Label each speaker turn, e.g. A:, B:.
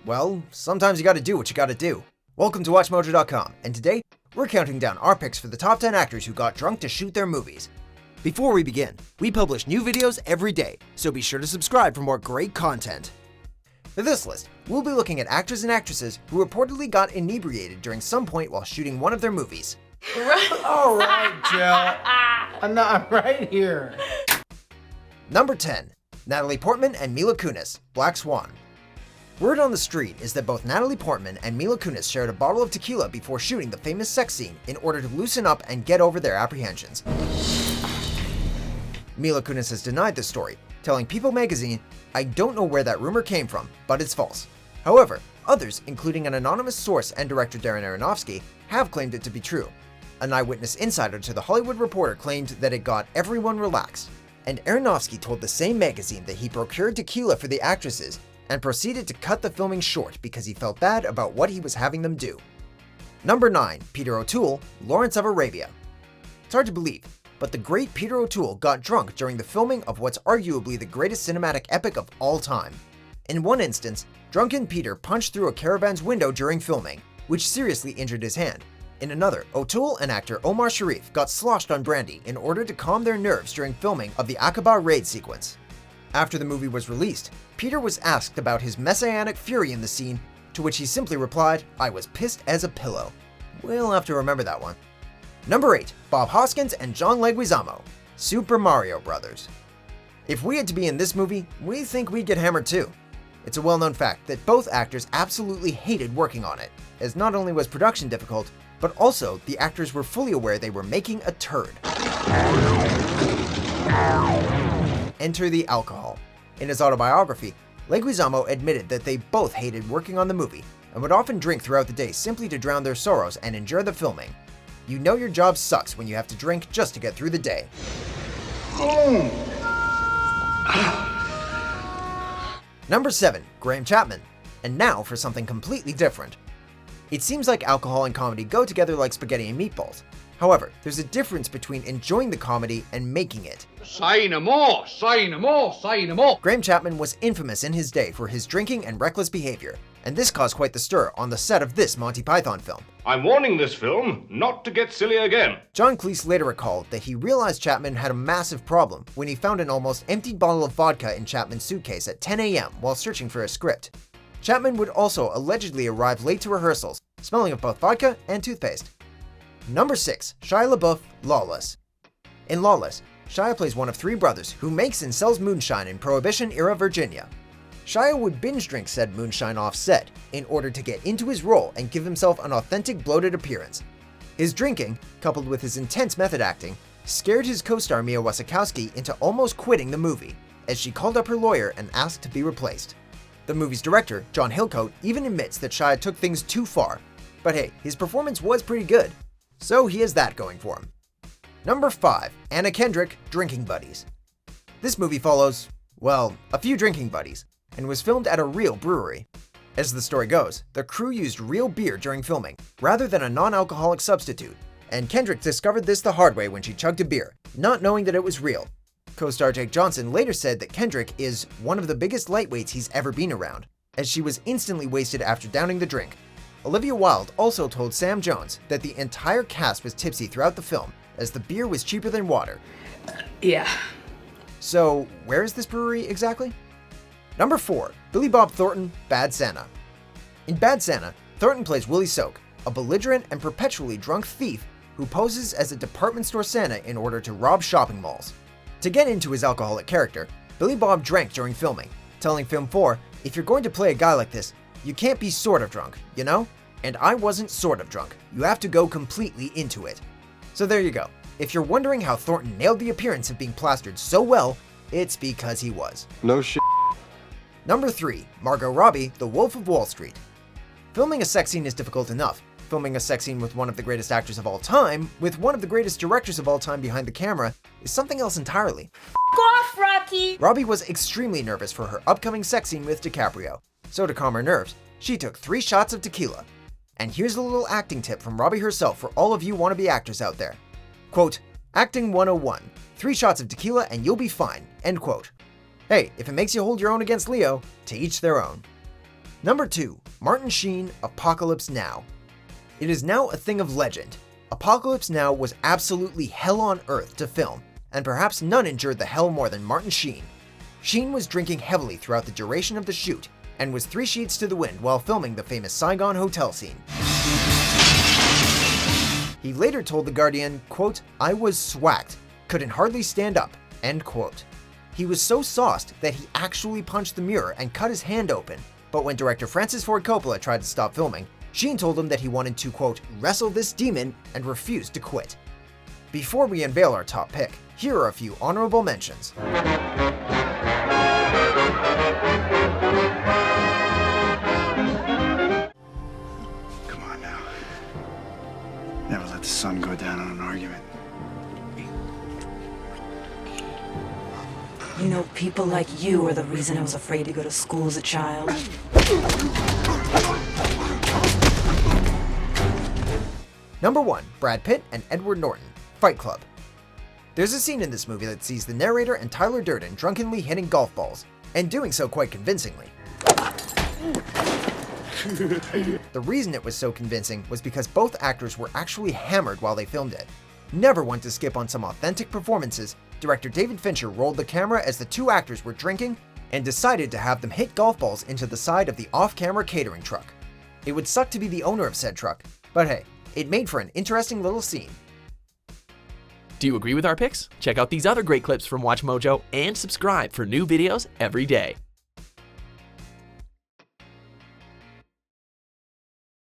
A: Well, sometimes you gotta do what you gotta do. Welcome to WatchMojo.com, and today, we're counting down our picks for the top 10 actors who got drunk to shoot their movies. Before we begin, we publish new videos every day, so be sure to subscribe for more great content. For this list, we'll be looking at actors and actresses who reportedly got inebriated during some point while shooting one of their movies.
B: All right, Jill. I'm right here.
A: Number 10. Natalie Portman and Mila Kunis, Black Swan. Word on the street is that both Natalie Portman and Mila Kunis shared a bottle of tequila before shooting the famous sex scene in order to loosen up and get over their apprehensions. Mila Kunis has denied this story, telling People magazine, "I don't know where that rumor came from, but it's false." However, others, including an anonymous source and director Darren Aronofsky, have claimed it to be true. An eyewitness insider to The Hollywood Reporter claimed that it got everyone relaxed, and Aronofsky told the same magazine that he procured tequila for the actresses and proceeded to cut the filming short because he felt bad about what he was having them do. Number 9. Peter O'Toole, Lawrence of Arabia. It's hard to believe, but the great Peter O'Toole got drunk during the filming of what's arguably the greatest cinematic epic of all time. In one instance, drunken Peter punched through a caravan's window during filming, which seriously injured his hand. In another, O'Toole and actor Omar Sharif got sloshed on brandy in order to calm their nerves during filming of the Aqaba raid sequence. After the movie was released, Peter was asked about his messianic fury in the scene, to which he simply replied, "I was pissed as a pillow." We'll have to remember that one. Number 8. Bob Hoskins and John Leguizamo, Super Mario Brothers. If we had to be in this movie, we think we'd get hammered too. It's a well-known fact that both actors absolutely hated working on it, as not only was production difficult, but also the actors were fully aware they were making a turd. Enter the alcohol. In his autobiography, Leguizamo admitted that they both hated working on the movie and would often drink throughout the day simply to drown their sorrows and endure the filming. You know your job sucks when you have to drink just to get through the day. Number 7. Graham Chapman. And now for something completely different. It seems like alcohol and comedy go together like spaghetti and meatballs. However, there's a difference between enjoying the comedy and making it.
C: Say no more, say no more, say no more.
A: Graham Chapman was infamous in his day for his drinking and reckless behavior, and this caused quite the stir on the set of this Monty Python film.
D: I'm warning this film not to get silly again.
A: John Cleese later recalled that he realized Chapman had a massive problem when he found an almost emptied bottle of vodka in Chapman's suitcase at 10 a.m. while searching for a script. Chapman would also allegedly arrive late to rehearsals, smelling of both vodka and toothpaste. Number 6. Shia LaBeouf, Lawless. In Lawless, Shia plays one of 3 brothers who makes and sells moonshine in Prohibition-era Virginia. Shia would binge drink said moonshine off set in order to get into his role and give himself an authentic bloated appearance. His drinking, coupled with his intense method acting, scared his co-star Mia Wasikowska into almost quitting the movie, as she called up her lawyer and asked to be replaced. The movie's director, John Hillcoat, even admits that Shia took things too far. But hey, his performance was pretty good, so he has that going for him. Number 5. Anna Kendrick, Drinking Buddies. This movie follows, well, a few drinking buddies, and was filmed at a real brewery. As the story goes, the crew used real beer during filming, rather than a non-alcoholic substitute, and Kendrick discovered this the hard way when she chugged a beer, not knowing that it was real. Co-star Jake Johnson later said that Kendrick is one of the biggest lightweights he's ever been around, as she was instantly wasted after downing the drink. Olivia Wilde also told Sam Jones that the entire cast was tipsy throughout the film, as the beer was cheaper than water.
E: Yeah.
A: So, where is this brewery exactly? Number 4. Billy Bob Thornton, Bad Santa. In Bad Santa, Thornton plays Willie Soak, a belligerent and perpetually drunk thief who poses as a department store Santa in order to rob shopping malls. To get into his alcoholic character, Billy Bob drank during filming, telling Film 4, "If you're going to play a guy like this, you can't be sort of drunk, you know? And I wasn't sort of drunk. You have to go completely into it." So there you go. If you're wondering how Thornton nailed the appearance of being plastered so well, it's because he was.
B: No shit.
A: Number 3. Margot Robbie, The Wolf of Wall Street. Filming a sex scene is difficult enough. Filming a sex scene with one of the greatest actors of all time, with one of the greatest directors of all time behind the camera, is something else entirely.
E: F off, Rocky!
A: Robbie was extremely nervous for her upcoming sex scene with DiCaprio. So to calm her nerves, she took 3 shots of tequila. And here's a little acting tip from Robbie herself for all of you wannabe actors out there. Quote, "Acting 101. 3 shots of tequila and you'll be fine." End quote. Hey, if it makes you hold your own against Leo, to each their own. Number 2. Martin Sheen, Apocalypse Now. It is now a thing of legend. Apocalypse Now was absolutely hell on earth to film, and perhaps none endured the hell more than Martin Sheen. Sheen was drinking heavily throughout the duration of the shoot, and was 3 sheets to the wind while filming the famous Saigon hotel scene. He later told The Guardian, quote, "I was swacked, couldn't hardly stand up," end quote. He was so sauced that he actually punched the mirror and cut his hand open, but when director Francis Ford Coppola tried to stop filming, Sheen told him that he wanted to, quote, "wrestle this demon," and refused to quit. Before we unveil our top pick, here are a few honorable mentions.
F: Come on now. Never let the sun go down on an argument.
G: You know, people like you are the reason I was afraid to go to school as a child.
A: Number 1. Brad Pitt and Edward Norton, Fight Club. There's a scene in this movie that sees the narrator and Tyler Durden drunkenly hitting golf balls, and doing so quite convincingly. The reason it was so convincing was because both actors were actually hammered while they filmed it. Never one to skip on some authentic performances, director David Fincher rolled the camera as the 2 actors were drinking and decided to have them hit golf balls into the side of the off-camera catering truck. It would suck to be the owner of said truck, but hey, it made for an interesting little scene.
H: Do you agree with our picks? Check out these other great clips from WatchMojo and subscribe for new videos every day.